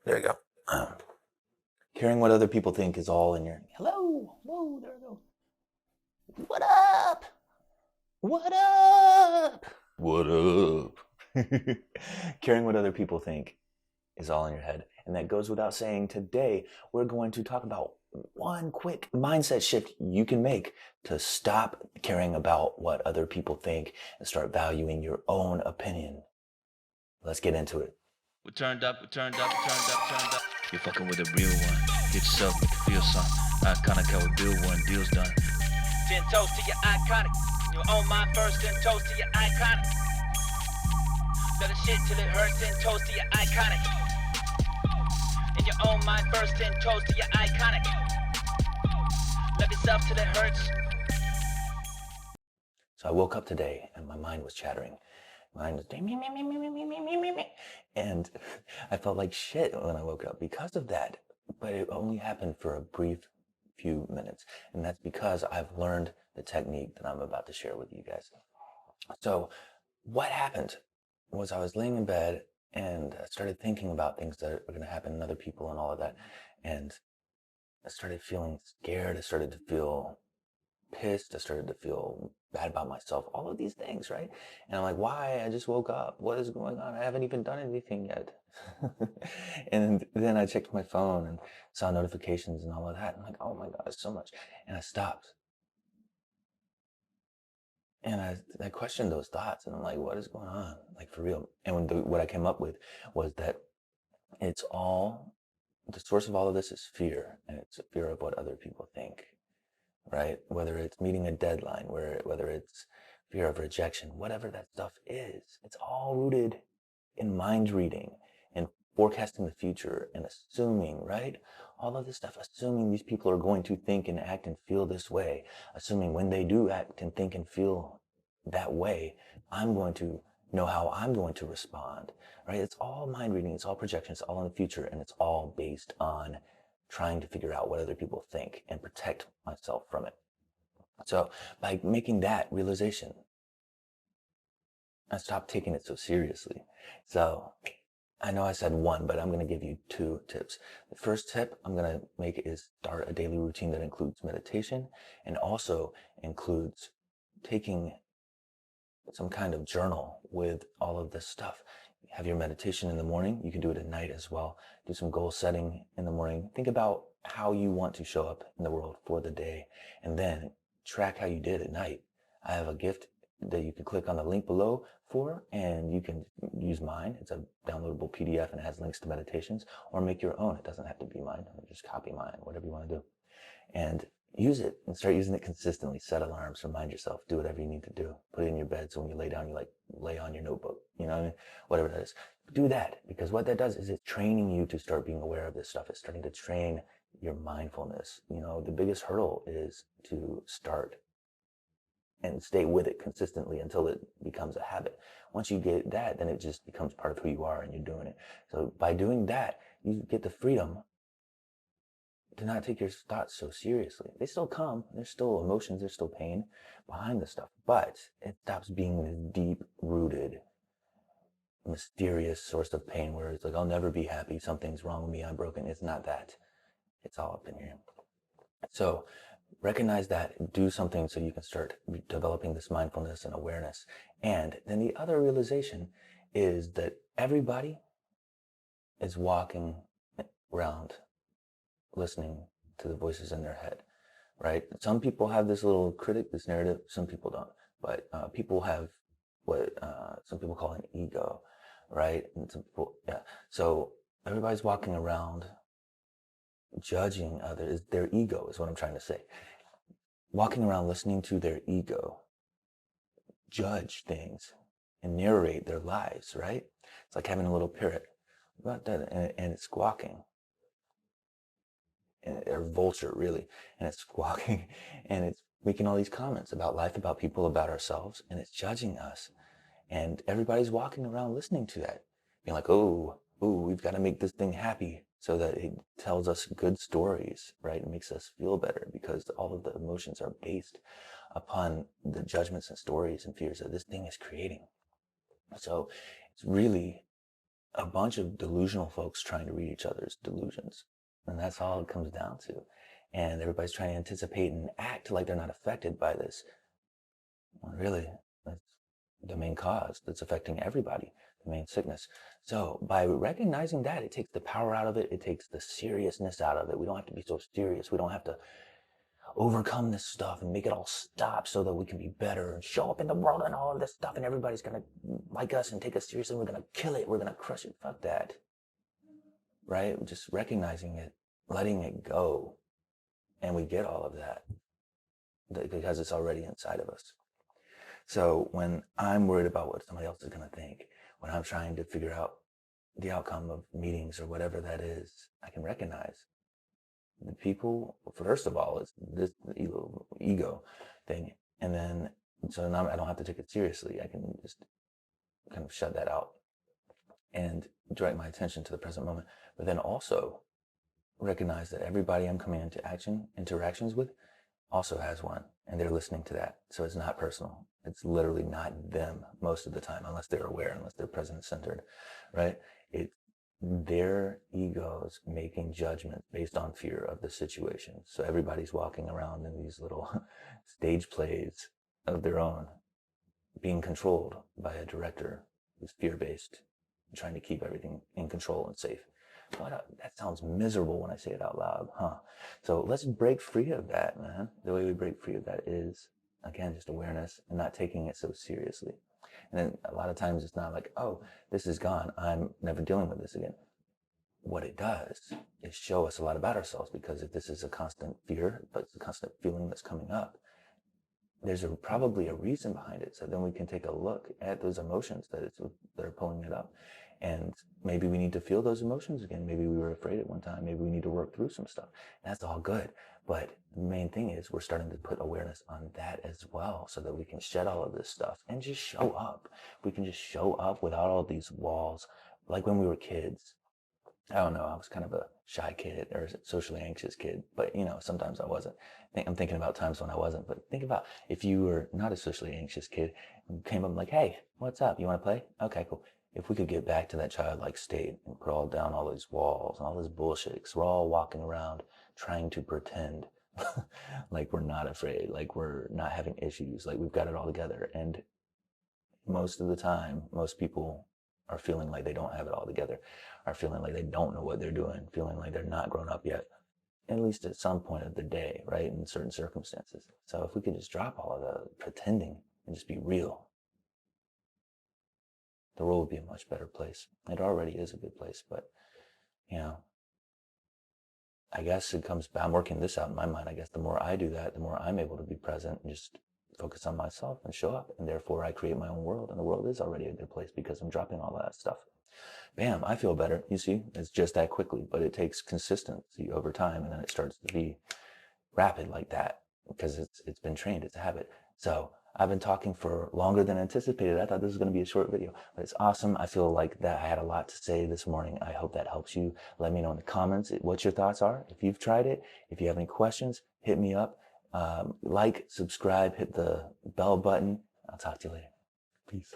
There you go. Caring what other people think is all in your hello. Whoa, there we go. What up? What up? What up? Caring what other people think is all in your head. And that goes without saying. Today, we're going to talk about one quick mindset shift you can make to stop caring about what other people think and start valuing your own opinion. Let's get into it. We turned up, we turned up, we turned up, turned up. You're fucking with a real one. Get yourself, make you feel something. Iconic, how we build one, deal's done. 10 toast to your iconic. You own my first, 10 toast to your iconic. Let it shit till it hurts, 10 toast to your iconic. In your own mind first, 10 toast to your iconic. Love yourself till it hurts. So I woke up today and my mind was chattering. Mine was me, and I felt like shit when I woke up because of that. But it only happened for a brief few minutes, and that's because I've learned the technique that I'm about to share with you guys. So what happened was I was laying in bed and I started thinking about things that are going to happen in other people and all of that, and I started feeling scared. I started to feel pissed. I started to feel bad about myself, all of these things, right? And I'm like, why? I just woke up. What is going on? I haven't even done anything yet. And then I checked my phone and saw notifications and all of that. I'm like, oh my God, so much. And I stopped. And I questioned those thoughts and I'm like, what is going on? Like for real. And what I came up with was that it's all, the source of all of this is fear. And it's a fear of what other people think. Right? Whether it's meeting a deadline, whether it's fear of rejection, whatever that stuff is, it's all rooted in mind reading and forecasting the future and assuming, right? All of this stuff, assuming these people are going to think and act and feel this way, assuming when they do act and think and feel that way, I'm going to know how I'm going to respond, right? It's all mind reading, it's all projection, it's all in the future, and it's all based on trying to figure out what other people think and protect myself from it. So by making that realization, I stopped taking it so seriously. So I know I said one, but I'm going to give you two tips. The first tip I'm going to make is start a daily routine that includes meditation and also includes taking some kind of journal with all of this stuff. Have your meditation in the morning. You can do it at night as well. Do some goal setting in the morning. Think about how you want to show up in the world for the day and then track how you did at night. I have a gift that you can click on the link below for, and you can use mine. It's a downloadable PDF and it has links to meditations, or make your own. It doesn't have to be mine. Just copy mine, whatever you want to do. And use it and start using it consistently. Set alarms, remind yourself, do whatever you need to do. Put it in your bed so when you lay down, you like lay on your notebook, you know what I mean? Whatever that is. Do that, because what that does is it's training you to start being aware of this stuff. It's starting to train your mindfulness. You know, the biggest hurdle is to start and stay with it consistently until it becomes a habit. Once you get that, then it just becomes part of who you are and you're doing it. So by doing that, you get the freedom to not take your thoughts so seriously. They still come, there's still emotions, there's still pain behind the stuff, but it stops being this deep rooted, mysterious source of pain where it's like, I'll never be happy, something's wrong with me, I'm broken. It's not that. It's all up in here. So recognize that, do something so you can start developing this mindfulness and awareness. And then the other realization is that everybody is walking around listening to the voices in their head, right? Some people have this little critic, this narrative, some people don't. But people have what some people call an ego, right? And some people, yeah. So everybody's walking around judging others. Their ego is what I'm trying to say. Walking around listening to their ego judge things and narrate their lives, right? It's like having a little parrot, and it's squawking, or vulture really, and it's squawking, and it's making all these comments about life, about people, about ourselves, and it's judging us. And everybody's walking around listening to that, being like, oh, we've got to make this thing happy so that it tells us good stories, right? It makes us feel better because all of the emotions are based upon the judgments and stories and fears that this thing is creating. So it's really a bunch of delusional folks trying to read each other's delusions. And that's all it comes down to. And everybody's trying to anticipate and act like they're not affected by this. Well, really, that's the main cause that's affecting everybody, the main sickness. So by recognizing that, it takes the power out of it. It takes the seriousness out of it. We don't have to be so serious. We don't have to overcome this stuff and make it all stop so that we can be better and show up in the world and all of this stuff and everybody's going to like us and take us seriously. We're going to kill it. We're going to crush it. Fuck that. Right? Just recognizing it, letting it go. And we get all of that because it's already inside of us. So when I'm worried about what somebody else is going to think, when I'm trying to figure out the outcome of meetings or whatever that is, I can recognize the people, first of all, is this ego thing. And then, so now I don't have to take it seriously. I can just kind of shut that out and direct my attention to the present moment. But then also recognize that everybody I'm coming into interactions with also has one, and they're listening to that. So it's not personal. It's literally not them most of the time, unless they're aware, unless they're present centered, right? It's their egos making judgments based on fear of the situation. So everybody's walking around in these little stage plays of their own, being controlled by a director who's fear-based, trying to keep everything in control and safe. That sounds miserable when I say it out loud, huh? So let's break free of that, man. The way we break free of that is, again, just awareness and not taking it so seriously. And then a lot of times it's not like, oh, this is gone. I'm never dealing with this again. What it does is show us a lot about ourselves, because if this is a constant fear, but it's a constant feeling that's coming up, there's probably a reason behind it. So then we can take a look at those emotions that are pulling it up. And maybe we need to feel those emotions again. Maybe we were afraid at one time. Maybe we need to work through some stuff. That's all good. But the main thing is we're starting to put awareness on that as well, so that we can shed all of this stuff and just show up. We can just show up without all these walls. Like when we were kids, I don't know, I was kind of a shy kid or a socially anxious kid, but sometimes I wasn't. I'm thinking about times when I wasn't, but think about if you were not a socially anxious kid and came up like, hey, what's up? You want to play? Okay, cool. If we could get back to that childlike state and put all down all these walls and all this bullshit, because we're all walking around trying to pretend like we're not afraid, like we're not having issues, like we've got it all together. And most of the time, most people are feeling like they don't have it all together, are feeling like they don't know what they're doing, feeling like they're not grown up yet, at least at some point of the day, right, in certain circumstances. So if we could just drop all of the pretending and just be real, the world would be a much better place. It already is a good place, but, I guess it comes back, I'm working this out in my mind. I guess the more I do that, the more I'm able to be present and just focus on myself and show up. And therefore I create my own world, and the world is already a good place because I'm dropping all that stuff. Bam, I feel better. You see, it's just that quickly, but it takes consistency over time, and then it starts to be rapid like that because it's been trained. It's a habit. So I've been talking for longer than anticipated. I thought this was going to be a short video, but it's awesome. I feel like that I had a lot to say this morning. I hope that helps you. Let me know in the comments what your thoughts are. If you've tried it, if you have any questions, hit me up. Like, subscribe, hit the bell button. I'll talk to you later. Peace.